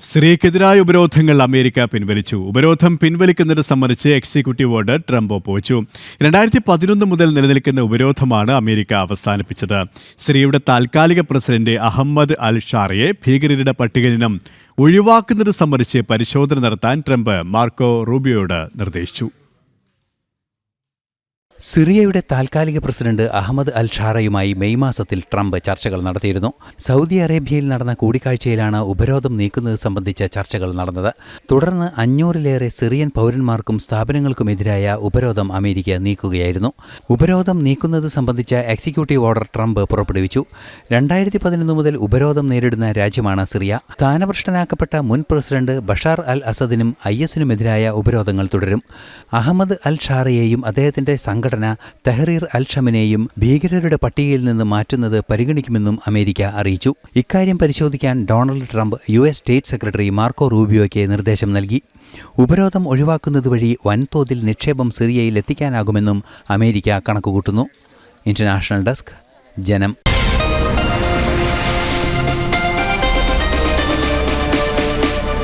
സിറിയക്കെതിരായ ഉപരോധങ്ങൾ America പിൻവലിച്ചു. ഉപരോധം പിൻവലിക്കുന്നത് സംബന്ധിച്ച് എക്സിക്യൂട്ടീവ് ഓർഡർ ട്രംപ് ഒപ്പുവച്ചു. 2011 മുതൽ നിലനിൽക്കുന്ന ഉപരോധമാണ് അമേരിക്ക അവസാനിപ്പിച്ചത്. സിറിയയുടെ താൽക്കാലിക പ്രസിഡന്റ് അഹമ്മദ് അൽ ഷാറയെ ഭീകരരുടെ പട്ടികയിൽ നിന്നും ഒഴിവാക്കുന്നത് സംബന്ധിച്ച് പരിശോധന നടത്താൻ ട്രംപ് മാർക്കോ റൂബിയോയോട് നിർദ്ദേശിച്ചു. സിറിയയുടെ താൽക്കാലിക പ്രസിഡന്റ് അഹമ്മദ് അൽ ഷാറയുമായി മെയ് മാസത്തിൽ ട്രംപ് ചർച്ചകൾ നടത്തിയിരുന്നു. സൗദി അറേബ്യയിൽ നടന്ന കൂടിക്കാഴ്ചയിലാണ് ഉപരോധം നീക്കുന്നത് സംബന്ധിച്ച ചർച്ചകൾ നടന്നത്. തുടർന്ന് 500-ലേറെ സിറിയൻ പൗരന്മാർക്കും സ്ഥാപനങ്ങൾക്കുമെതിരായ ഉപരോധം അമേരിക്ക നീക്കുകയായിരുന്നു. ഉപരോധം നീക്കുന്നത് സംബന്ധിച്ച എക്സിക്യൂട്ടീവ് ഓർഡർ ട്രംപ് പുറപ്പെടുവിച്ചു. 2011 മുതൽ ഉപരോധം നേരിടുന്ന രാജ്യമാണ് സിറിയ. സ്ഥാനഭ്രഷ്ടനാക്കപ്പെട്ട മുൻ പ്രസിഡന്റ് ബഷാർ അൽ അസദിനും IS-നുമെതിരായ ഉപരോധങ്ങൾ തുടരും. അഹമ്മദ് അൽ ഷാറയെയും അദ്ദേഹത്തിന്റെ സംഘടന തെഹ്രീർ അൽ ഷമിനെയും ഭീകരരുടെ പട്ടികയിൽ നിന്ന് മാറ്റുന്നത് പരിഗണിക്കുമെന്നും അമേരിക്ക അറിയിച്ചു. ഇക്കാര്യം പരിശോധിക്കാൻ Donald Trump US state secretary Marco റൂബിയോയ്ക്ക് നിർദ്ദേശം നൽകി. ഉപരോധം ഒഴിവാക്കുന്നതുവഴി വൻതോതിൽ നിക്ഷേപം സിറിയയിൽ എത്തിക്കാനാകുമെന്നും അമേരിക്ക കണക്കുകൂട്ടുന്നു. ഇന്റർനാഷണൽ ഡെസ്ക്, ജനം.